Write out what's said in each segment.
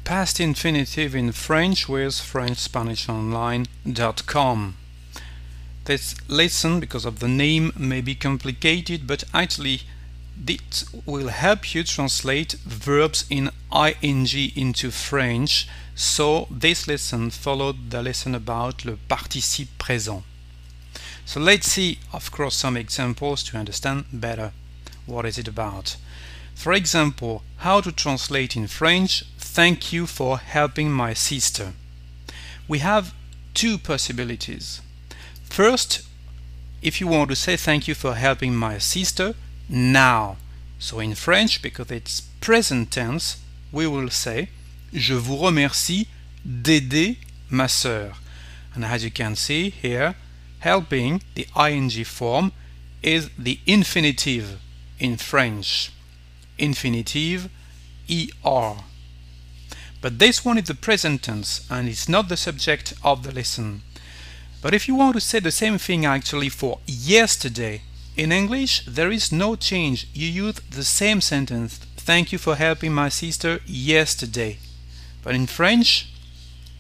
Past infinitive in French with FrenchSpanishOnline.com. This lesson, because of the name, may be complicated, but actually it will help you translate verbs in ing into French. So this lesson followed the lesson about le participe présent. So let's see, of course, some examples to understand better what is it about. For example, how to translate in French, thank you for helping my sister. We have two possibilities. First, if you want to say thank you for helping my sister, now. So in French, because it's present tense, we will say je vous remercie d'aider ma sœur. And as you can see here, helping, the ing form, is the infinitive in French. Infinitive, er. But this one is the present tense and it's not the subject of the lesson. But if you want to say the same thing actually for yesterday, in English there is no change. You use the same sentence. Thank you for helping my sister yesterday. But in French,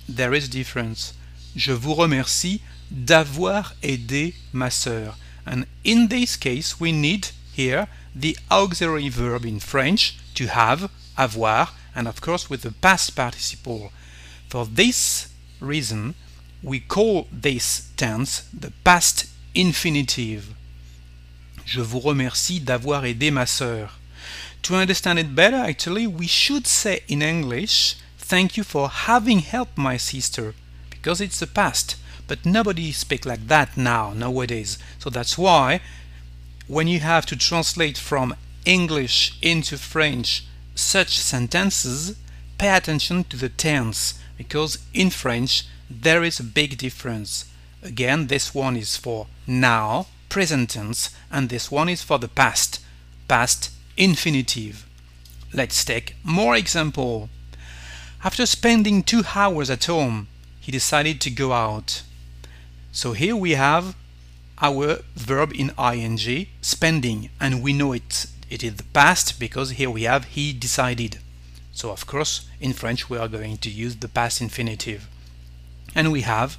there is a difference. Je vous remercie d'avoir aidé ma sœur. And in this case, we need here the auxiliary verb in French to have, avoir, and of course with the past participle. For this reason, we call this tense the past infinitive. Je vous remercie d'avoir aidé ma sœur. To understand it better, actually, we should say in English, thank you for having helped my sister, because it's the past. But nobody speaks like that nowadays. So that's why when you have to translate from English into French such sentences, pay attention to the tense, because in French there is a big difference. Again, this one is for now, present tense, and this one is for the past, past infinitive. Let's take more example. After spending 2 hours at home, he decided to go out. So here we have our verb in ing, spending, and we know it is the past because here we have he decided. So of course in French we are going to use the past infinitive. And we have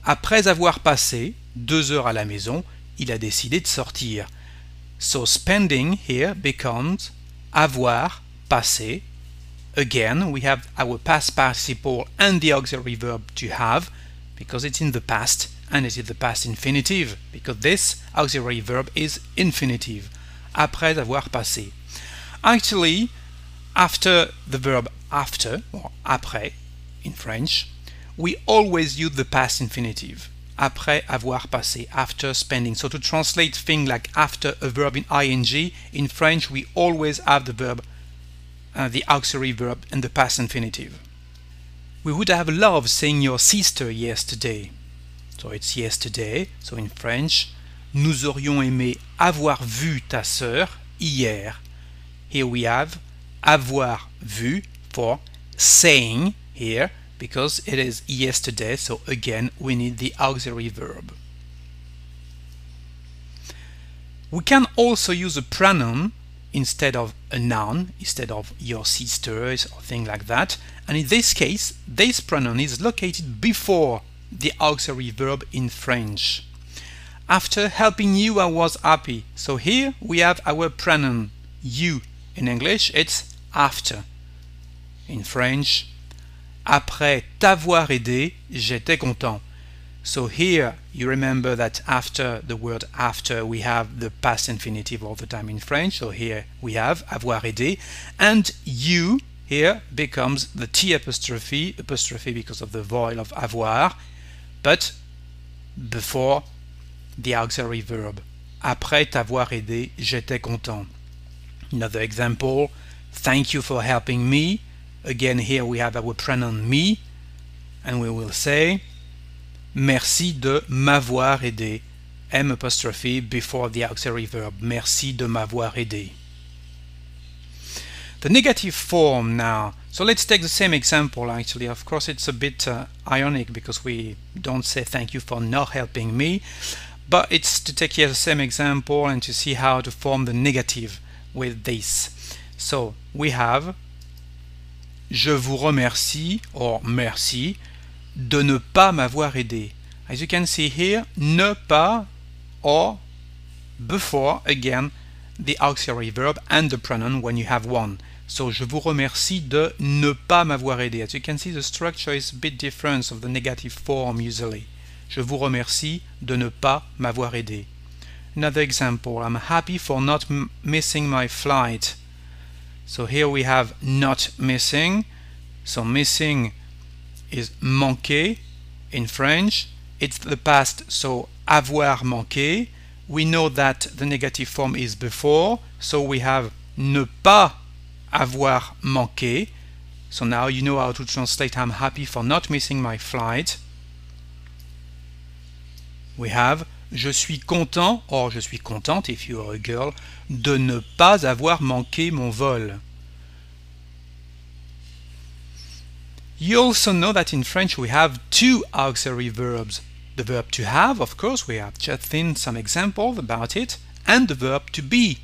après avoir passé 2 heures à la maison, il a décidé de sortir. So spending here becomes avoir passé. Again, we have our past participle and the auxiliary verb to have, because it's in the past, and it is the past infinitive, because this auxiliary verb is infinitive. Après avoir passé. Actually, after the verb after, or après in French, we always use the past infinitive. Après avoir passé, after spending. So to translate things like after a verb in ing, in French we always have the verb, the auxiliary verb and the past infinitive. We would have loved seeing your sister yesterday. So it's yesterday. So in French, nous aurions aimé avoir vu ta sœur hier. Here we have avoir vu for saying here, because it is yesterday. So again, we need the auxiliary verb. We can also use a pronoun instead of a noun, instead of your sisters or things like that. And in this case, this pronoun is located before the auxiliary verb in French. After helping you, I was happy. So here we have our pronoun you. In English, it's after. In French, après t'avoir aidé, j'étais content. So here you remember that after the word after we have the past infinitive all the time in French. So here we have avoir aidé, and you here becomes the T apostrophe because of the vowel of avoir, but before the auxiliary verb. Après t'avoir aidé, j'étais content. Another example, thank you for helping me. Again, here we have our pronoun me, and we will say merci de m'avoir aidé. M apostrophe before the auxiliary verb. Merci de m'avoir aidé. The negative form now. So let's take the same example actually. Of course it's a bit ironic because we don't say thank you for not helping me, but it's to take here the same example and to see how to form the negative with this. So we have je vous remercie, or merci, de ne pas m'avoir aidé. As you can see here, ne pas, or before, again, the auxiliary verb and the pronoun when you have one. So, je vous remercie de ne pas m'avoir aidé. As you can see, the structure is a bit different of the negative form usually. Je vous remercie de ne pas m'avoir aidé. Another example, I'm happy for not missing my flight. So here we have not missing. So missing is manquer in French. It's the past, so avoir manqué. We know that the negative form is before, so we have ne pas avoir manqué. So now you know how to translate I'm happy for not missing my flight. We have je suis content, or je suis contente if you are a girl, de ne pas avoir manqué mon vol. You also know that in French we have two auxiliary verbs. The verb to have, of course, we have just seen some examples about it, and the verb to be.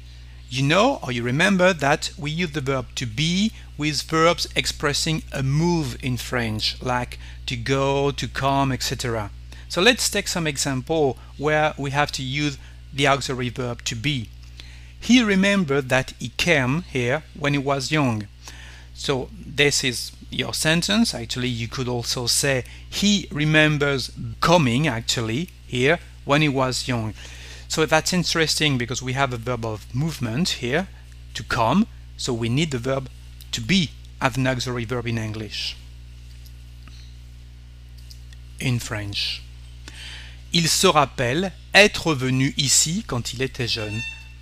You know, or you remember that we use the verb to be with verbs expressing a move in French, like to go, to come, etc. So let's take some example where we have to use the auxiliary verb to be. He remembered that he came here when he was young. So this is your sentence. Actually, you could also say he remembers coming actually here when he was young. So that's interesting because we have a verb of movement here, to come, so we need the verb to be as an auxiliary verb in English. In French. Il se rappelle être venu ici quand il était jeune.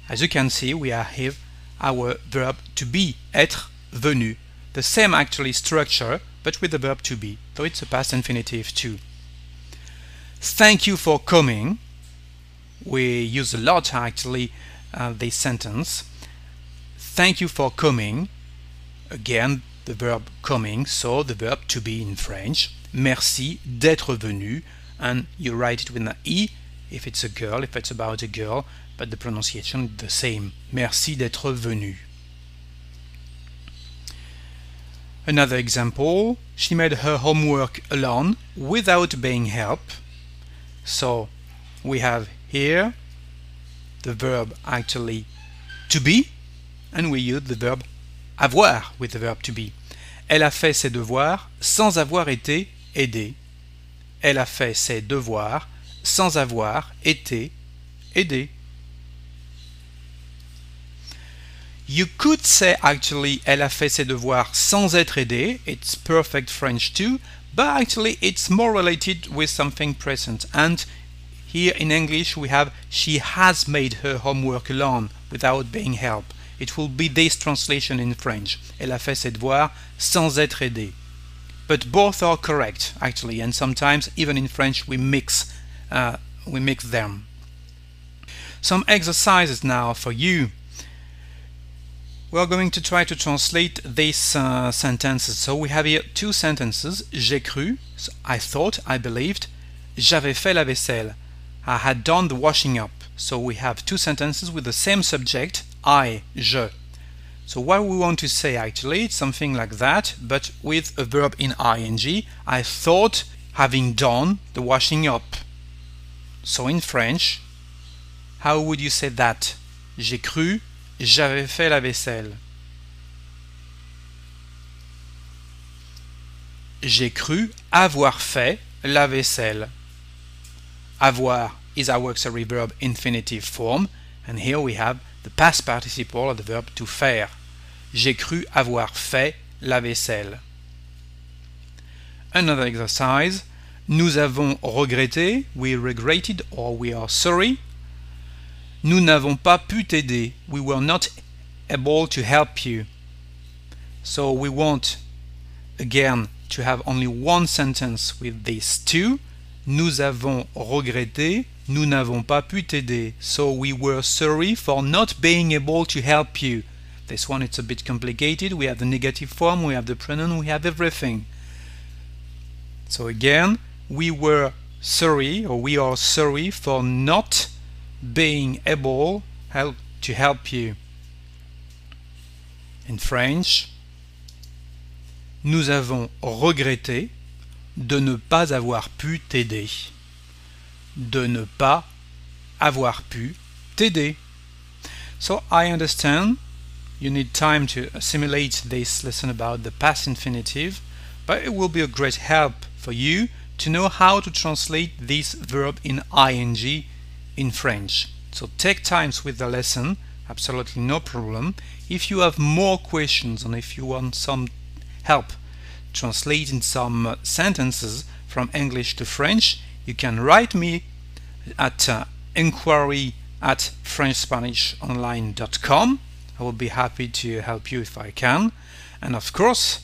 As you can see, we have here our verb to be, être venu. The same actually structure, but with the verb to be, though it's a past infinitive too. Thank you for coming. We use a lot actually this sentence. Thank you for coming. Again, the verb coming, so the verb to be in French. Merci d'être venu. And you write it with an E if it's a girl, if it's about a girl, but the pronunciation is the same. Merci d'être venu. Another example, she made her homework alone without being helped. So we have here the verb actually to be, and we use the verb avoir with the verb to be. Elle a fait ses devoirs sans avoir été aidée. Elle a fait ses devoirs sans avoir été aidée. You could say actually elle a fait ses devoirs sans être aidée. It's perfect French too, but actually it's more related with something present. And here in English we have she has made her homework alone without being helped. It will be this translation in French. Elle a fait ses devoirs sans être aidée. But both are correct actually, and sometimes even in French we mix them. Some exercises now for you. We are going to try to translate these sentences. So we have here two sentences. J'ai cru, so I thought, I believed. J'avais fait la vaisselle, I had done the washing up. So we have two sentences with the same subject, I, je. So what we want to say actually, it's something like that, but with a verb in ing. I thought having done the washing up. So in French, how would you say that? J'ai cru, j'avais fait la vaisselle. J'ai cru avoir fait la vaisselle. Avoir is our auxiliary verb infinitive form, and here we have the past participle of the verb to faire. J'ai cru avoir fait la vaisselle. Another exercise. Nous avons regretté, we regretted or we are sorry. Nous n'avons pas pu t'aider, we were not able to help you. So we want again to have only one sentence with these two. Nous avons regretté, nous n'avons pas pu t'aider. So we were sorry for not being able to help you. This one it's a bit complicated. We have the negative form, we have the pronoun, we have everything. So again, we were sorry, or we are sorry for not being able to help you. In French, Nous avons regretté de ne pas avoir pu t'aider. De ne pas avoir pu t'aider. So I understand you need time to assimilate this lesson about the past infinitive, but it will be a great help for you to know how to translate this verb in ing in French. So take time with the lesson, absolutely no problem. If you have more questions and if you want some help translating some sentences from English to French, you can write me at inquiry@frenchspanishonline.com. I will be happy to help you if I can. And of course,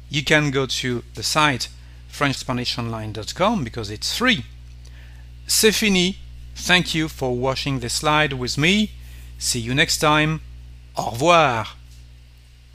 you can go to the site frenchspanishonline.com because it's free. C'est fini. Thank you for watching this slide with me. See you next time. Au revoir.